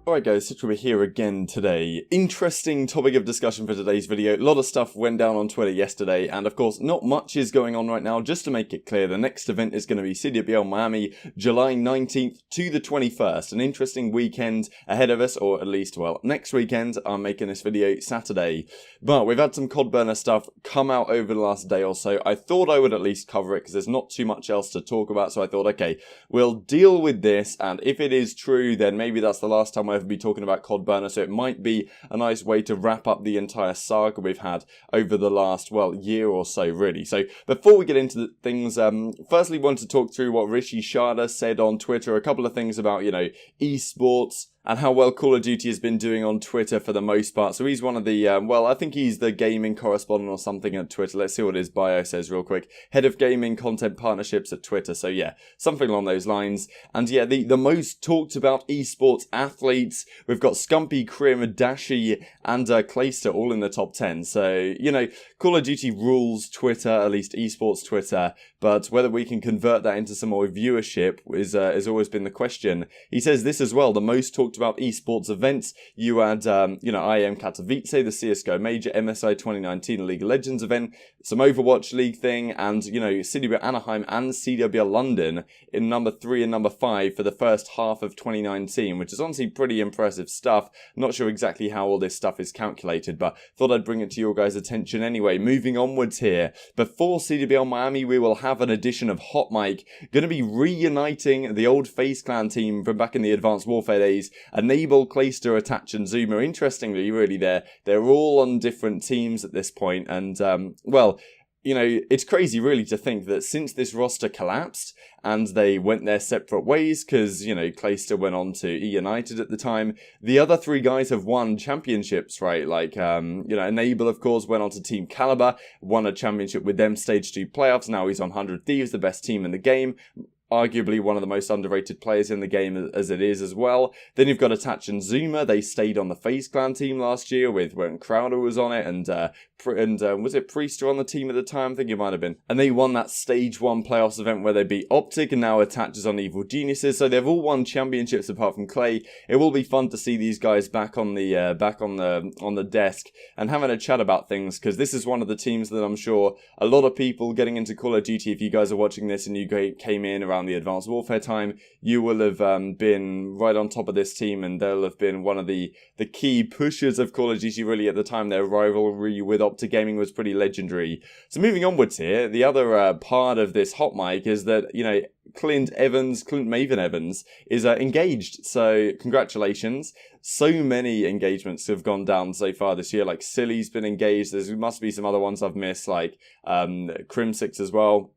Alright guys, we're here again today. Interesting topic of discussion for today's video. A lot of stuff went down on Twitter yesterday, and of course not much is going on right now. Just to make it clear, the next event is going to be CWL Miami, July 19th to the 21st. An interesting weekend ahead of us, or at least, well, next weekend. I'm making this video Saturday. But we've had some CoDBurner stuff come out over the last day or so. I thought I would at least cover it because there's not too much else to talk about, so I thought, okay, we'll deal with this, and if it is true, then maybe that's the last time I'll ever be talking about CoDBurner, so it might be a nice way to wrap up the entire saga we've had over the last, well, year or so, really. So before we get into the things, firstly, want to talk through what Rishi Sharda said on Twitter, a couple of things about, you know, esports, and how well Call of Duty has been doing on Twitter for the most part. So he's one of the, well, I think he's the gaming correspondent or something at Twitter. Let's see what his bio says real quick. Head of Gaming Content Partnerships at Twitter. So yeah, something along those lines. And yeah, the most talked about esports athletes, we've got Scumpy, Crim, Dashy, and Clayster all in the top 10. So, you know, Call of Duty rules Twitter, at least esports Twitter, but whether we can convert that into some more viewership has always been the question. He says this as well, the most talked about esports events. You had, you know, IEM Katowice, the CSGO Major, MSI 2019 League of Legends event, some Overwatch League thing, and, you know, CWL Anaheim and CWL London in number 3 and number 5 for the first half of 2019, which is honestly pretty impressive stuff. Not sure exactly how all this stuff is calculated, but thought I'd bring it to your guys' attention anyway. Moving onwards here, before CWL Miami, we will have an edition of Hot Mic, going to be reuniting the old FaZe Clan team from back in the Advanced Warfare days, Enable, Clayster, Attach, and Zuma. Interestingly, really, they're all on different teams at this point, and, well, you know, it's crazy really to think that since this roster collapsed and they went their separate ways because, you know, Clayster went on to E-United at the time, the other three guys have won championships, right? Like, you know, Enable, of course, went on to Team Caliber, won a championship with them, Stage 2 playoffs. Now he's on 100 Thieves, the best team in the game. Arguably one of the most underrated players in the game as it is as well. Then you've got Attach and Zuma. They stayed on the FaZe Clan team last year with when Crowder was on it, and was it Priestahh on the team at the time? I think it might have been. And they won that Stage 1 playoffs event where they beat OpTic, and now Attach is on Evil Geniuses. So they've all won championships apart from Clay. It will be fun to see these guys back on the desk and having a chat about things, because this is one of the teams that I'm sure a lot of people getting into Call of Duty, if you guys are watching this and you came in around the Advanced Warfare time, you will have been right on top of this team, and they'll have been one of the key pushers of Call of Duty really at the time. Their rivalry with OpTic Gaming was pretty legendary. So moving onwards here, the other part of this Hot Mic is that, you know, Clint Maven Evans is engaged, so congratulations. So many engagements have gone down so far this year, like Silly's been engaged, there must be some other ones I've missed, like Crimsix as well.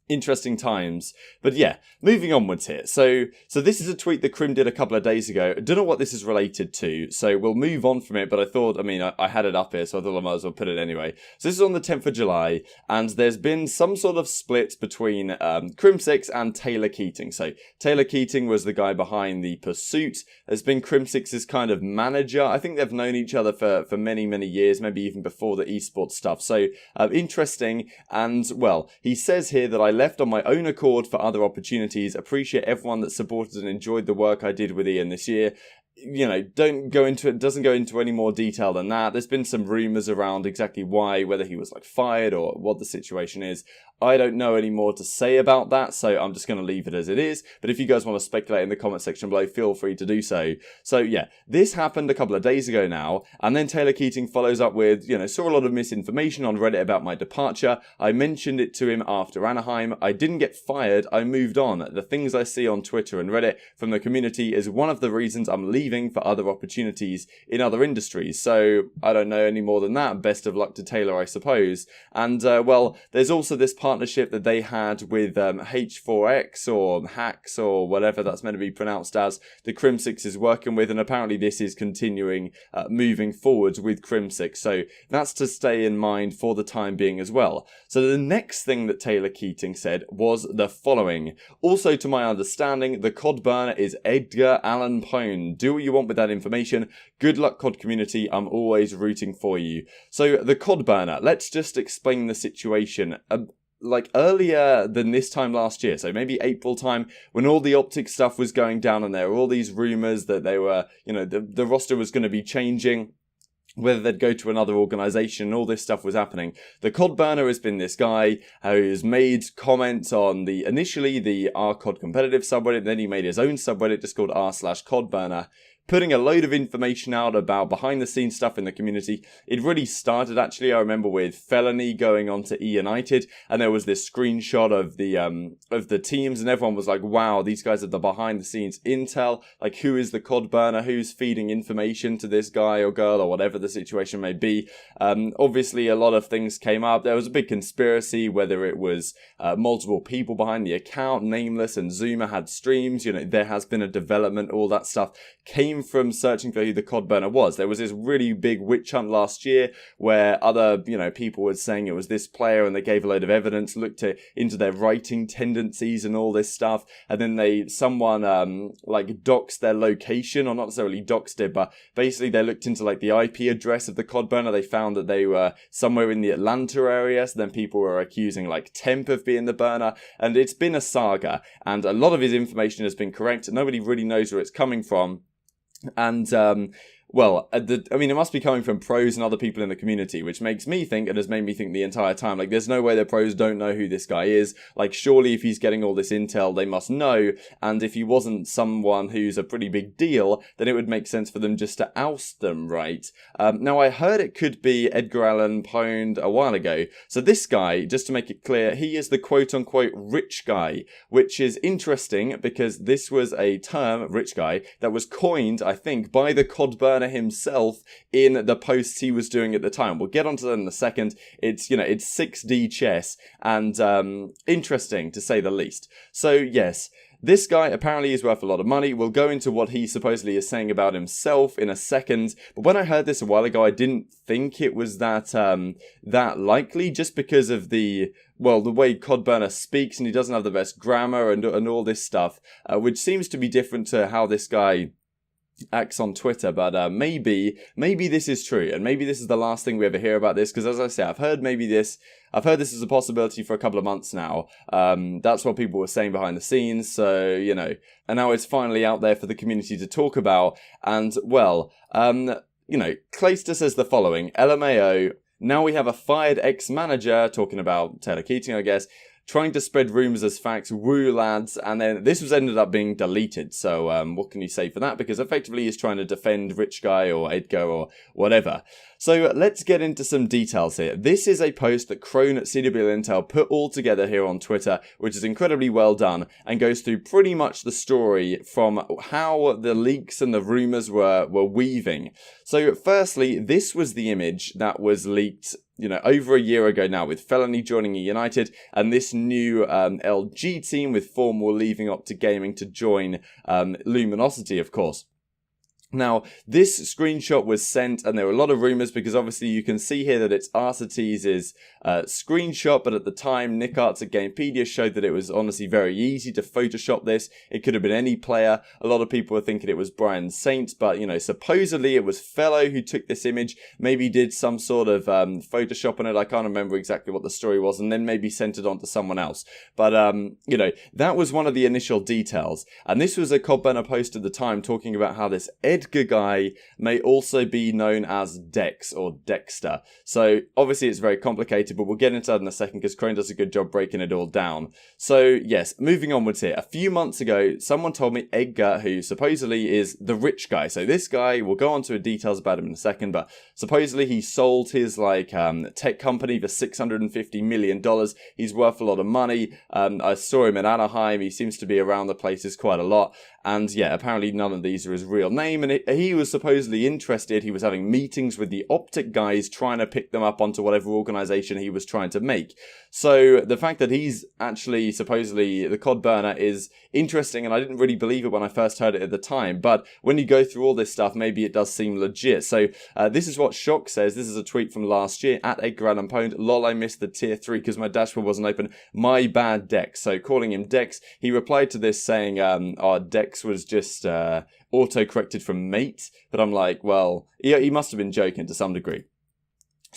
Interesting times. But yeah, moving onwards here. So this is a tweet that Crim did a couple of days ago. I don't know what this is related to, so we'll move on from it, but I thought, I mean, I had it up here, so I thought I might as well put it anyway. So this is on the 10th of July, and there's been some sort of split between Crimsix and Taylor Keating. So Taylor Keating was the guy behind the Pursuit, has been Crimsix's kind of manager. I think they've known each other for many, many years, maybe even before the esports stuff. So interesting, and well, he says here that I left on my own accord for other opportunities. Appreciate everyone that supported and enjoyed the work I did with Ian this year. You know, doesn't go into any more detail than that. There's been some rumours around exactly why, whether he was like fired or what the situation is. I don't know any more to say about that, so I'm just going to leave it as it is. But if you guys want to speculate in the comment section below, feel free to do so. So yeah, this happened a couple of days ago now, and then Taylor Keating follows up with, you know, saw a lot of misinformation on Reddit about my departure. I mentioned it to him after Anaheim. I didn't get fired, I moved on. The things I see on Twitter and Reddit from the community is one of the reasons I'm leaving for other opportunities in other industries. So I don't know any more than that. Best of luck to Taylor, I suppose. And well, there's also this partnership that they had with H4X or Hacks or whatever that's meant to be pronounced as, the Crimsix is working with, and apparently this is continuing moving forward with Crimsix. So that's to stay in mind for the time being as well. So the next thing that Taylor Keating said was the following. Also, to my understanding, the CoDBurner is Edgar Allan Poe. Do what you want with that information. Good luck, COD community. I'm always rooting for you. So the CoDBurner, let's just explain the situation. like earlier than this time last year, so maybe April time, when all the OpTic stuff was going down and there were all these rumors that they were, you know, the roster was going to be changing, whether they'd go to another organization, all this stuff was happening. The CoDBurner has been this guy who's made comments on initially the r/CoD competitive subreddit, then he made his own subreddit just called r/CoDBurner, putting a load of information out about behind the scenes stuff in the community. It really started, actually, I remember, with Felony going on to United, and there was this screenshot of the teams, and everyone was like, wow, these guys are the behind the scenes intel. Like, who is the CoDBurner? Who's feeding information to this guy or girl or whatever the situation may be? Obviously, a lot of things came up. There was a big conspiracy, whether it was multiple people behind the account, Nameless and Zuma had streams. You know, there has been a development, all that stuff came from searching for who the CoDBurner was. There was this really big witch hunt last year where other, you know, people were saying it was this player, and they gave a load of evidence, looked into their writing tendencies and all this stuff, and then someone like doxed their location, or not necessarily doxed it, but basically they looked into like the IP address of the CoDBurner. They found that they were somewhere in the Atlanta area, so then people were accusing like Temp of being the burner, and it's been a saga, and a lot of his information has been correct. Nobody really knows where it's coming from. And, well, I mean, it must be coming from pros and other people in the community, which makes me think, and has made me think the entire time, like, there's no way the pros don't know who this guy is. Like, surely if he's getting all this intel, they must know, and if he wasn't someone who's a pretty big deal, then it would make sense for them just to oust them, right? Now, I heard it could be Edgar Allan Poe a while ago. So this guy, just to make it clear, he is the quote-unquote rich guy, which is interesting because this was a term, rich guy, that was coined, I think, by the CoDBurner himself in the posts he was doing at the time. We'll get onto that in a second. It's, you know, it's 6D chess, and interesting to say the least. So yes, this guy apparently is worth a lot of money. We'll go into what he supposedly is saying about himself in a second. But when I heard this a while ago, I didn't think it was that likely, just because of the way CoDBurner speaks, and he doesn't have the best grammar and all this stuff, which seems to be different to how this guy acts on Twitter. But maybe this is true, and maybe this is the last thing we ever hear about this, because as I say, I've heard this is a possibility for a couple of months now. That's what people were saying behind the scenes, so, you know, and now it's finally out there for the community to talk about. And, well, you know, Clayster says the following: LMAO, now we have a fired ex-manager, talking about Taylor Keating, I guess, trying to spread rumours as facts, woo lads, and then this was ended up being deleted. So what can you say for that? Because effectively he's trying to defend Rich Guy or Edgar or whatever. So let's get into some details here. This is a post that Crone at CWL Intel put all together here on Twitter, which is incredibly well done, and goes through pretty much the story from how the leaks and the rumours were weaving. So firstly, this was the image that was leaked, you know, over a year ago now, with Felony joining United, and this new LG team with Formwall leaving OpTic Gaming to join Luminosity, of course. Now, this screenshot was sent, and there were a lot of rumours, because obviously you can see here that it's Arcetes' screenshot, but at the time, Nick Arts at Gamepedia showed that it was honestly very easy to Photoshop this. It could have been any player. A lot of people were thinking it was Brian Saint, but, you know, supposedly it was Fellow who took this image, maybe did some sort of Photoshop on it. I can't remember exactly what the story was, and then maybe sent it on to someone else. But, you know, that was one of the initial details. And this was a CoDBurner post at the time talking about how this Edgar guy may also be known as Dex or Dexter. So obviously it's very complicated, but we'll get into that in a second because Crone does a good job breaking it all down. So yes, moving onwards here. A few months ago, someone told me Edgar, who supposedly is the rich guy. So this guy, we'll go on to details about him in a second, but supposedly he sold his tech company for $650 million. He's worth a lot of money. I saw him in Anaheim. He seems to be around the places quite a lot. And yeah, apparently none of these are his real name. And he was supposedly interested. He was having meetings with the OpTic guys, trying to pick them up onto whatever organization he was trying to make. So the fact that he's actually supposedly the CoDBurner is interesting, and I didn't really believe it when I first heard it at the time. But when you go through all this stuff, maybe it does seem legit. So this is what Shock says. This is a tweet from last year at Edgar Allan Poe. Lol, I missed the tier 3 because my dashboard wasn't open. My bad, Dex. So calling him Dex, he replied to this saying, our Dex was just auto-corrected from mate. But I'm like, well, he must have been joking to some degree.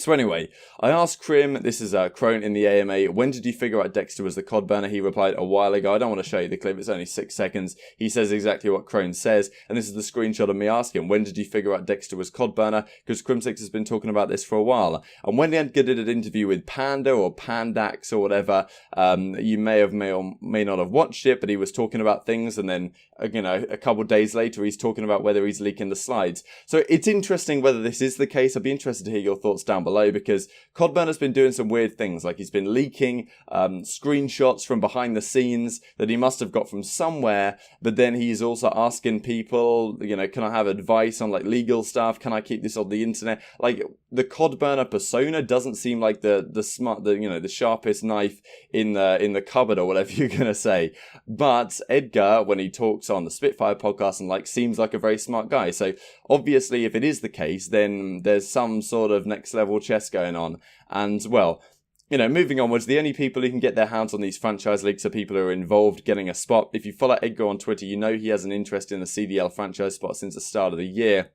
So anyway, I asked Crim, this is Crone in the AMA, when did you figure out Dexter was the CoDBurner? He replied a while ago. I don't want to show you the clip, it's only 6 seconds. He says exactly what Crone says, and this is the screenshot of me asking, when did you figure out Dexter was CoDBurner? Because Crimsix has been talking about this for a while. And when Edgar did an interview with Panda or Pandax or whatever, you may or may not have watched it, but he was talking about things, and then, you know, a couple of days later, he's talking about whether he's leaking the slides. So it's interesting whether this is the case. I'd be interested to hear your thoughts down below, because CoDBurner's been doing some weird things, like he's been leaking screenshots from behind the scenes that he must have got from somewhere, but then he's also asking people, you know, can I have advice on like legal stuff? Can I keep this on the internet? Like, the CoDBurner persona doesn't seem like the sharpest knife in the cupboard or whatever you're gonna say. But Edgar, when he talks on the Spitfire podcast and like, seems like a very smart guy. So obviously, if it is the case, then there's some sort of next level chess going on. And well, you know, moving onwards, the only people who can get their hands on these franchise leaks are people who are involved getting a spot. If you follow Edgar on Twitter, you know he has an interest in the CDL franchise spot since the start of the year.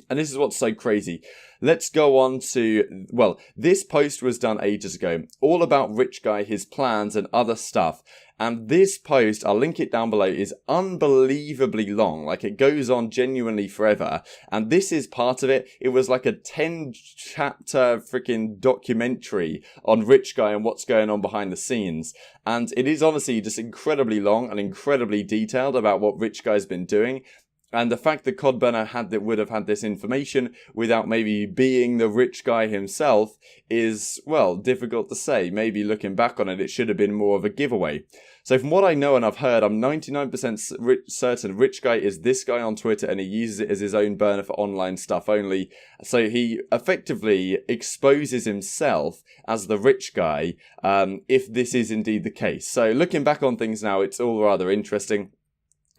And this is what's so crazy. Let's go on to, well, this post was done ages ago, all about Rich Guy, his plans and other stuff. And this post, I'll link it down below, is unbelievably long. Like, it goes on genuinely forever. And this is part of it. It was like a 10-chapter freaking documentary on Rich Guy and what's going on behind the scenes. And it is honestly just incredibly long and incredibly detailed about what Rich Guy's been doing. And the fact that CoDBurner would have had this information without maybe being the Rich Guy himself is, well, difficult to say. Maybe looking back on it, it should have been more of a giveaway. So from what I know and I've heard, I'm 99% certain Rich Guy is this guy on Twitter, and he uses it as his own burner for online stuff only. So he effectively exposes himself as the Rich Guy, if this is indeed the case. So looking back on things now, it's all rather interesting.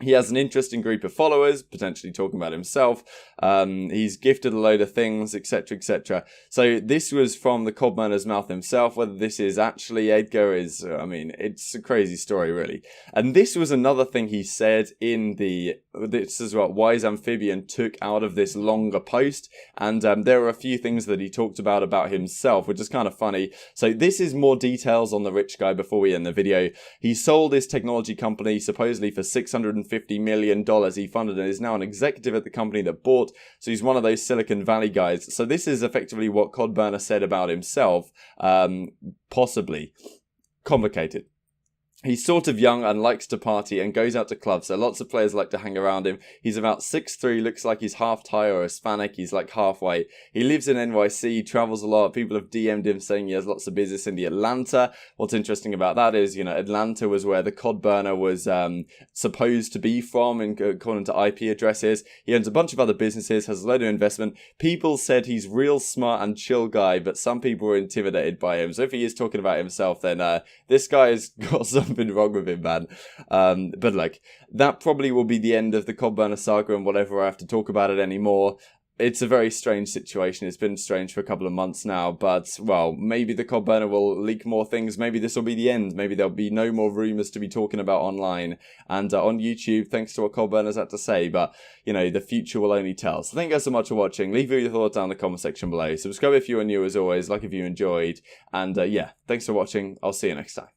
He has an interesting group of followers, potentially talking about himself. He's gifted a load of things, etc., etc. So this was from the CoDBurner's mouth himself. Whether this is actually Edgar is, I mean, it's a crazy story, really. And this was another thing he said in this is what Wise Amphibian took out of this longer post. And there are a few things that he talked about himself, which is kind of funny. So this is more details on the Rich Guy before we end the video. He sold his technology company supposedly for $650 million. He funded and is now an executive at the company that bought. So he's one of those Silicon Valley guys. So this is effectively what CoDBurner said about himself. Possibly complicated. He's sort of young and likes to party and goes out to clubs, so lots of players like to hang around him. He's about 6'3", looks like he's half Thai or Hispanic, he's like half white. He lives in NYC, travels a lot. People have DM'd him saying he has lots of business in the Atlanta. What's interesting about that is, you know, Atlanta was where the CoDBurner was supposed to be from, according to IP addresses. He owns a bunch of other businesses, has a load of investment. People said he's real smart and chill guy, but some people were intimidated by him. So if he is talking about himself, then this guy has got something wrong with him, man. But like, that probably will be the end of the CoDBurner saga and whatever. I have to talk about it anymore. It's a very strange situation. It's been strange for a couple of months now, but, well, maybe the CoDBurner will leak more things. Maybe this will be the end. Maybe there'll be no more rumors to be talking about online and on YouTube, thanks to what CoDBurner's had to say. But, you know, the future will only tell. So thank you guys so much for watching. Leave your thoughts down in the comment section below. Subscribe if you are new, as always. Like if you enjoyed. And, yeah, thanks for watching. I'll see you next time.